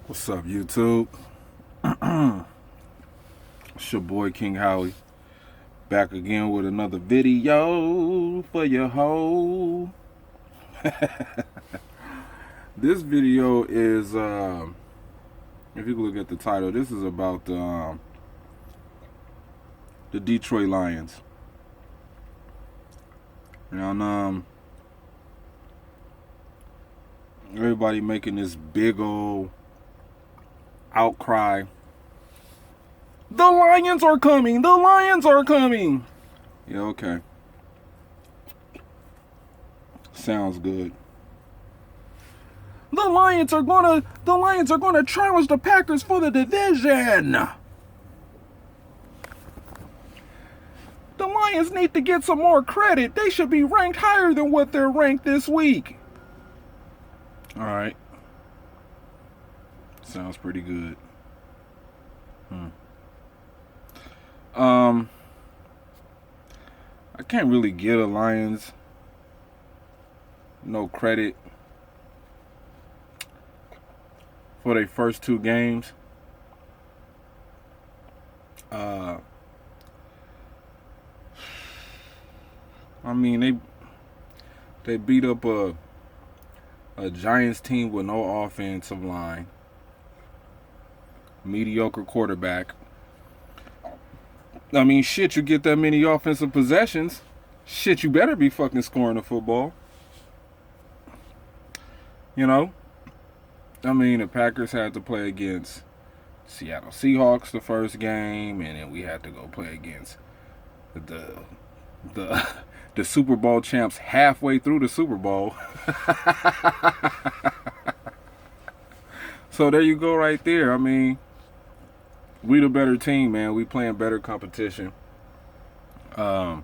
What's up, YouTube? It's your boy King Howie, back again with another video for your hoe. This video is, if you look at the title, this is about the Detroit Lions. And everybody making this big old outcry. The Lions are coming! The Lions are coming! Yeah, okay. Sounds good. The Lions are gonna challenge the Packers for the division. The Lions need to get some more credit. They should be ranked higher than what they're ranked this week. Alright. Sounds pretty good. I can't really give the Lions no credit for their first two games. I mean, they beat up a Giants team with no offensive line, mediocre quarterback. I mean, shit, you get that many offensive possessions, shit, you better be fucking scoring the football. You know? I mean, the Packers had to play against Seattle Seahawks the first game, and then we had to go play against the Super Bowl champs halfway through the Super Bowl. So there you go right there. I mean, we the better team, man. We playing better competition. I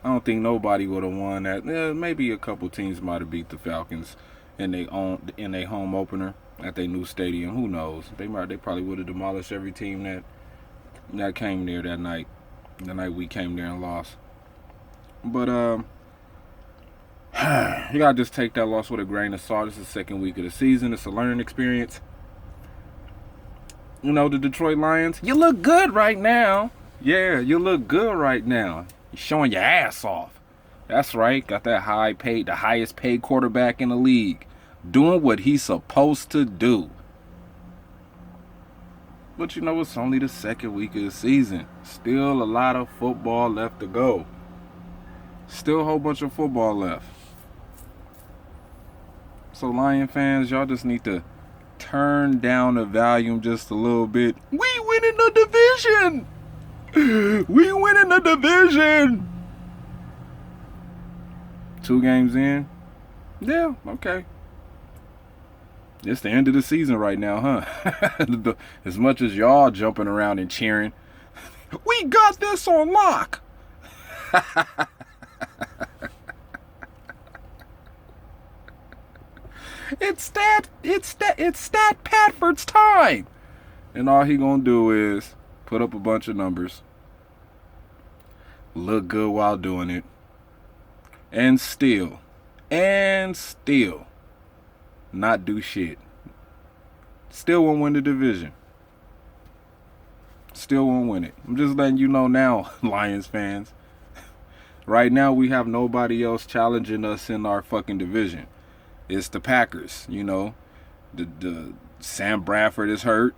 don't think nobody would have won that. Maybe a couple teams might have beat the Falcons in their home opener at their new stadium. Who knows? They probably would have demolished every team that came there that night. The night we came there and lost. But you gotta just take that loss with a grain of salt. It's the second week of the season. It's a learning experience. You know, the Detroit Lions, you look good right now. Yeah, you look good right now. You're showing your ass off. That's right. Got that the highest paid quarterback in the league. Doing what he's supposed to do. But you know, it's only the second week of the season. Still a lot of football left to go. Still a whole bunch of football left. So Lion fans, y'all just need to turn down the volume just a little bit. We winning the division! We winning the division! 2 games in? Yeah, okay. It's the end of the season right now, huh? As much as y'all jumping around and cheering, we got this on lock! It's Stat Patford's time. And all he gonna do is put up a bunch of numbers, look good while doing it, and still not do shit. Still won't win the division. Still won't win it. I'm just letting you know now, Lions fans. Right now we have nobody else challenging us in our fucking division. It's the Packers, you know. The Sam Bradford is hurt.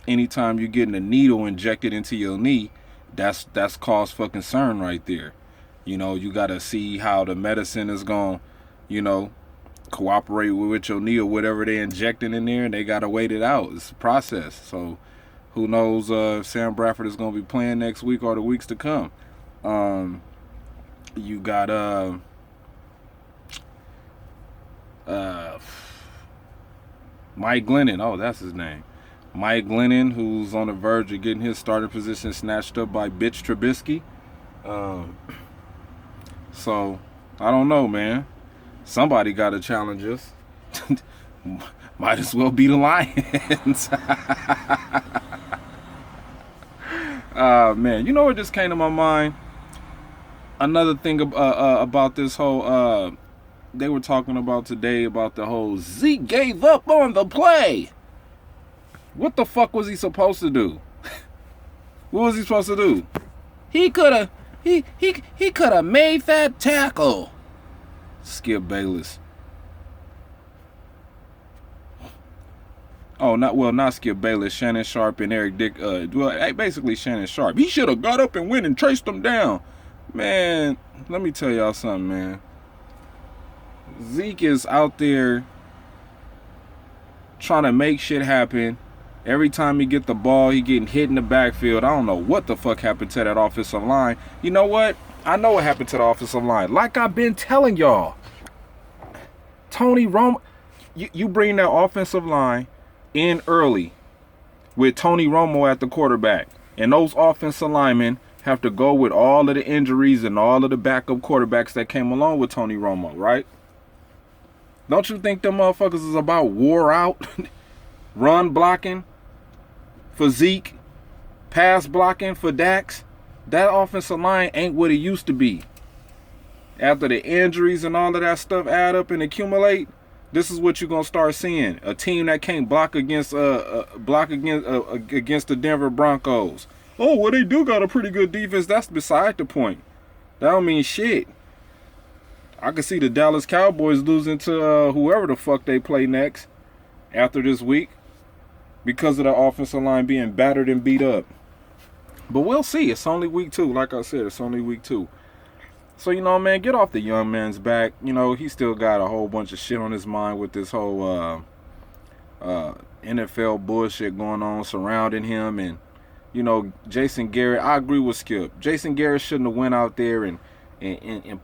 Anytime you're getting a needle injected into your knee, that's cause for concern right there. You know, you gotta see how the medicine is gonna, you know, cooperate with your knee or whatever they're injecting in there, and they gotta wait it out. It's a process. So who knows if Sam Bradford is gonna be playing next week or the weeks to come. You got Mike Glennon. Oh, that's his name. Mike Glennon, who's on the verge of getting his starting position snatched up by bitch Trubisky. So I don't know, man. Somebody got to challenge us. Might as well be the Lions. Man, you know what just came to my mind? Another thing about this whole they were talking about today about the whole Zeke gave up on the play. What the fuck was he supposed to do? What was he supposed to do? He could have made that tackle. Skip Bayless. Oh, not Skip Bayless. Shannon Sharp and Eric Dick. Basically Shannon Sharp. He should have got up and went and traced them down. Man, let me tell y'all something, man. Zeke is out there trying to make shit happen. Every time he get the ball, he getting hit in the backfield. I don't know what the fuck happened to that offensive line. You know what? I know what happened to the offensive line. Like I've been telling y'all. Tony Romo, you bring that offensive line in early with Tony Romo at the quarterback. And those offensive linemen have to go with all of the injuries and all of the backup quarterbacks that came along with Tony Romo, right? Don't you think them motherfuckers is about wore out? Run blocking for Zeke, pass blocking for Dax. That offensive line ain't what it used to be. After the injuries and all of that stuff add up and accumulate, this is what you're gonna start seeing: a team that can't block against the Denver Broncos. Oh, well, they do got a pretty good defense. That's beside the point. That don't mean shit. I can see the Dallas Cowboys losing to whoever the fuck they play next after this week because of the offensive line being battered and beat up. But we'll see. It's only week 2. Like I said, it's only week 2. So, man, get off the young man's back. He still got a whole bunch of shit on his mind with this whole NFL bullshit going on surrounding him. And, Jason Garrett, I agree with Skip. Jason Garrett shouldn't have went out there and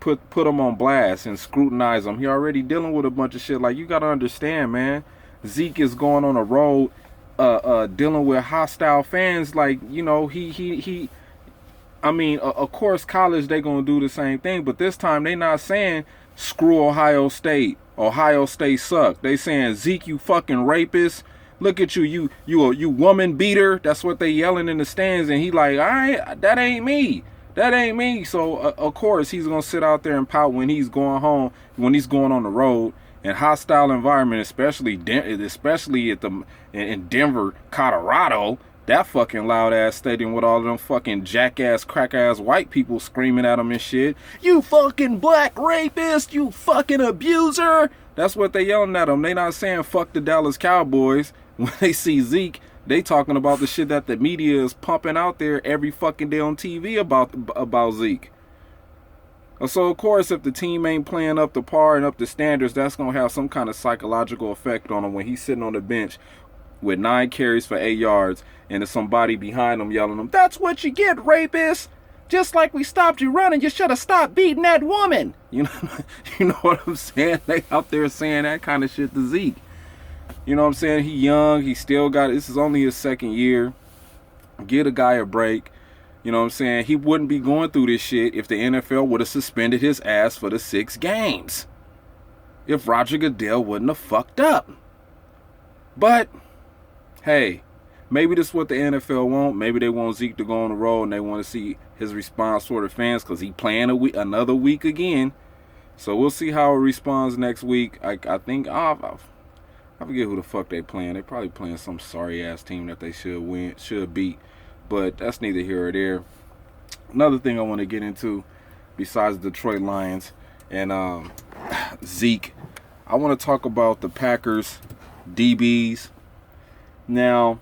put him on blast and scrutinize him. He already dealing with a bunch of shit. Like, you got to understand, man. Zeke is going on a road dealing with hostile fans. Like, of course, college, they going to do the same thing. But this time, they not saying, screw Ohio State. Ohio State suck. They saying, Zeke, you fucking rapist. Look at you woman beater. That's what they yelling in the stands. And he like, all right, that ain't me. That ain't me. So, of course, he's going to sit out there and pout when he's going home, when he's going on the road. In hostile environment, especially in Denver, Colorado, that fucking loud ass stadium with all of them fucking jackass, crack ass white people screaming at him and shit. You fucking black rapist, you fucking abuser. That's what they yelling at him. They not saying fuck the Dallas Cowboys. When they see Zeke, they talking about the shit that the media is pumping out there every fucking day on TV about Zeke. So, of course, if the team ain't playing up to par and up to standards, that's going to have some kind of psychological effect on him when he's sitting on the bench with 9 carries for 8 yards and there's somebody behind him yelling him, that's what you get, rapist. Just like we stopped you running, you should have stopped beating that woman. You know what I'm saying? They out there saying that kind of shit to Zeke. You know what I'm saying? He young. He still got, this is only his second year. Get a guy a break. You know what I'm saying? He wouldn't be going through this shit if the NFL would have suspended his ass for the 6 games. If Roger Goodell wouldn't have fucked up. But, hey, maybe this is what the NFL want. Maybe they want Zeke to go on the road and they want to see his response for the fans because he playing another week again. So we'll see how he responds next week. I think, I forget who the fuck they playing. They probably playing some sorry-ass team that they should beat. But that's neither here or there. Another thing I want to get into, besides Detroit Lions and Zeke, I want to talk about the Packers DBs. Now,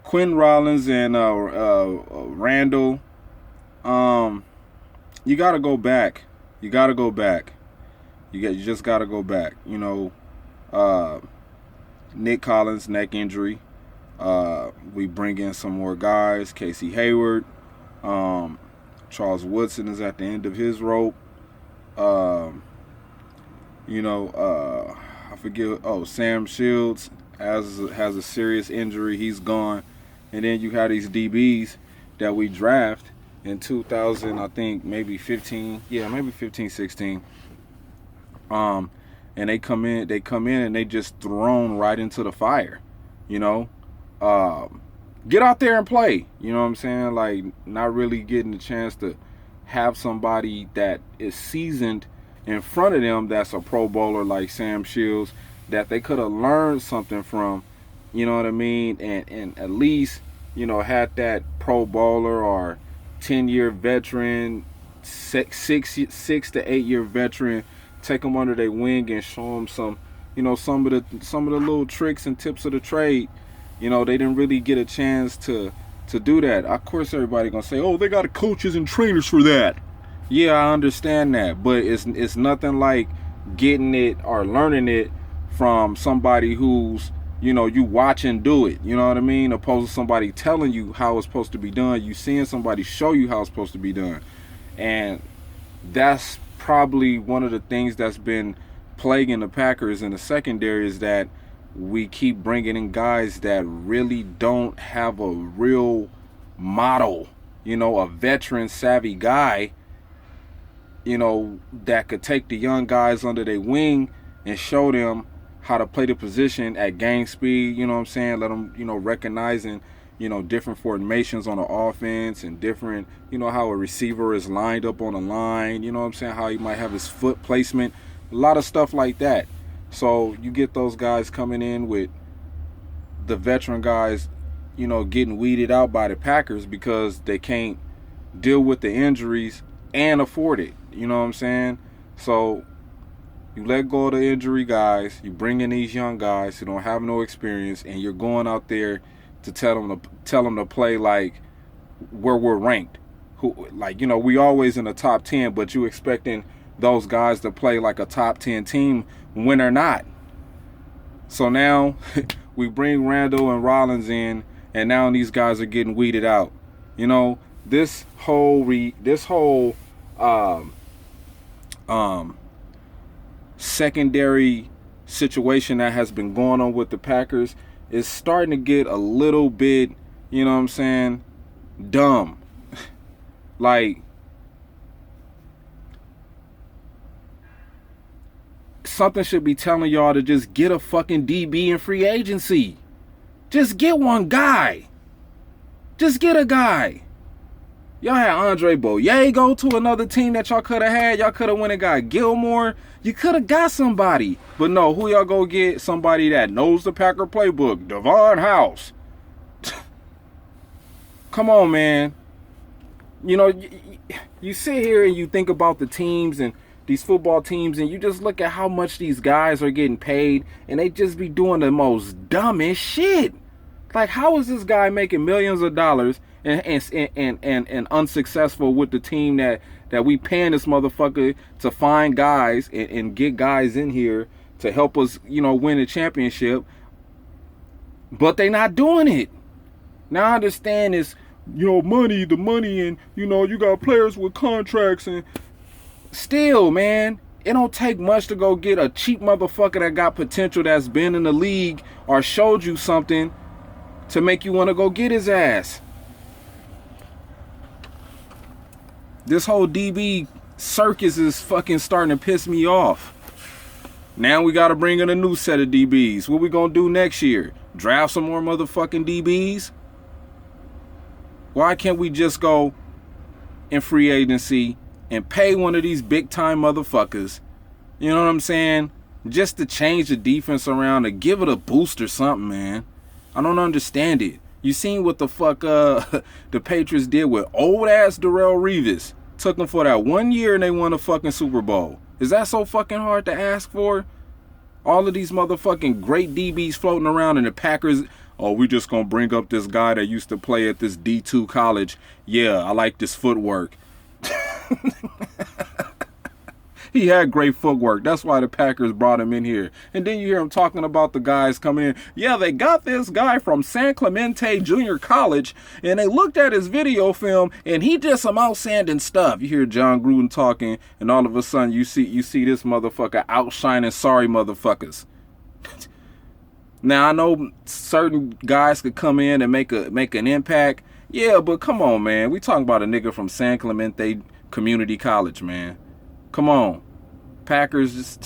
Quinn Rollins and Randall, you got to go back. You got to go back. You just got to go back. Nick Collins, neck injury. We bring in some more guys. Casey Hayward. Charles Woodson is at the end of his rope. I forget. Sam Shields has a serious injury. He's gone. And then you have these DBs that we draft in 2000, I think maybe 15. Yeah, maybe 15, 16. And they come in and they just thrown right into the fire. Get out there and play. You know what I'm saying? Like, not really getting the chance to have somebody that is seasoned in front of them that's a Pro Bowler like Sam Shields that they could have learned something from, you know what I mean, and at least, you know, had that Pro Bowler or 10-year veteran, six to 8 year veteran, take them under their wing and show them some, you know, some of the little tricks and tips of the trade. You know, they didn't really get a chance to do that. Of course, everybody gonna say, "Oh, they got coaches and trainers for that." Yeah, I understand that, but it's nothing like getting it or learning it from somebody who's, you know, you watch and do it. You know what I mean? Opposed to somebody telling you how it's supposed to be done. You seeing somebody show you how it's supposed to be done, and that's probably one of the things that's been plaguing the Packers in the secondary is that we keep bringing in guys that really don't have a real model, you know, a veteran savvy guy, you know, that could take the young guys under their wing and show them how to play the position at game speed, you know what I'm saying? Let them, you know, recognizing, you know, different formations on the offense and different, you know, how a receiver is lined up on the line, you know what I'm saying? How he might have his foot placement, a lot of stuff like that. So you get those guys coming in with the veteran guys, you know, getting weeded out by the Packers because they can't deal with the injuries and afford it. You know what I'm saying? So you let go of the injury guys, you bring in these young guys who don't have no experience, and you're going out there to tell them to play like where we're ranked. Who, like, you know, we always in the top 10, but you expecting those guys to play like a top 10 team when they're not. So now we bring Randall and Rollins in, and now these guys are getting weeded out. You know, this whole secondary situation that has been going on with the Packers is starting to get a little bit, you know what I'm saying, dumb. Like, something should be telling y'all to just get a fucking DB in free agency. Just get one guy. Just get a guy. Y'all had Andre Boye go to another team that y'all could have had. Y'all could have went and got Gilmore. You could have got somebody. But no, who y'all go get? Somebody that knows the Packer playbook. Devon House. Come on, man. You know, you sit here and you think about the teams and these football teams, and you just look at how much these guys are getting paid, and they just be doing the most dumbest shit. Like, how is this guy making millions of dollars and unsuccessful with the team that we paying this motherfucker to find guys and get guys in here to help us, you know, win a championship, but they not doing it. Now I understand it's, you know, the money, and, you know, you got players with contracts, and still, man, it don't take much to go get a cheap motherfucker that got potential, that's been in the league or showed you something to make you want to go get his ass. This whole DB circus is fucking starting to piss me off. Now we got to bring in a new set of DBs. What we going to do next year? Draft some more motherfucking DBs? Why can't we just go in free agency and pay one of these big time motherfuckers, you know what I'm saying, just to change the defense around, to give it a boost or something, man? I don't understand it. You seen what the fuck the Patriots did with old ass Darrelle Revis? Took them for that 1 year and they won a fucking Super Bowl. Is that so fucking hard to ask for? All of these motherfucking great DBs floating around, and the Packers, oh, we just gonna bring up this guy that used to play at this D2 college. Yeah, I like this footwork. He had great footwork. That's why the Packers brought him in here. And then you hear him talking about the guys coming in. Yeah, they got this guy from San Clemente Junior College, and they looked at his video film, and he did some outstanding stuff. You hear John Gruden talking, and all of a sudden you see this motherfucker outshining sorry motherfuckers. Now, I know certain guys could come in and make an impact. Yeah, but come on, man. We talking about a nigga from San Clemente Community College, man. Come on. Packers,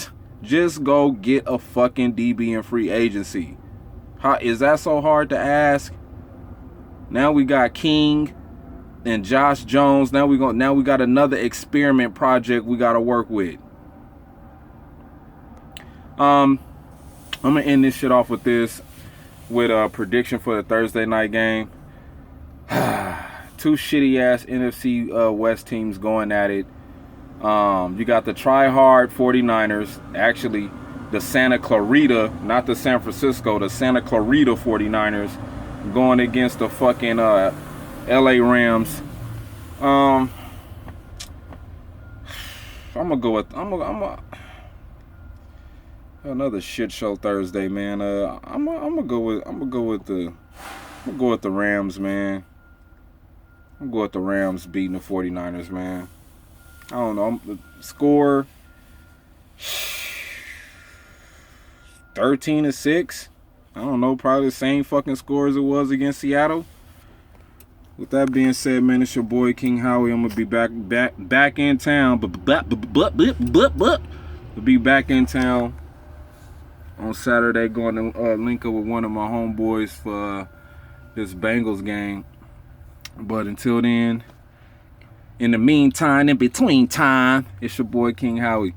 just go get a fucking DB in free agency. How is that so hard to ask? Now we got King and Josh Jones. Now we got another experiment project we got to work with. I'm gonna end this shit off with this, with a prediction for the Thursday night game. Two shitty ass NFC West teams going at it. You got the try-hard 49ers, actually the Santa Clarita, not the San Francisco, the Santa Clarita 49ers going against the fucking LA Rams. I'm gonna go with another shit show Thursday, man. I'm gonna go with the Rams, man. I'm gonna go with the Rams beating the 49ers, man. I don't know. Score 13-6. I don't know, probably the same fucking score as it was against Seattle. With that being said, man, it's your boy King Howie. I'm gonna be back in town. We'll be back in town on Saturday, going to link up with one of my homeboys for this Bengals game. But until then, in the meantime, in between time, it's your boy King Howie.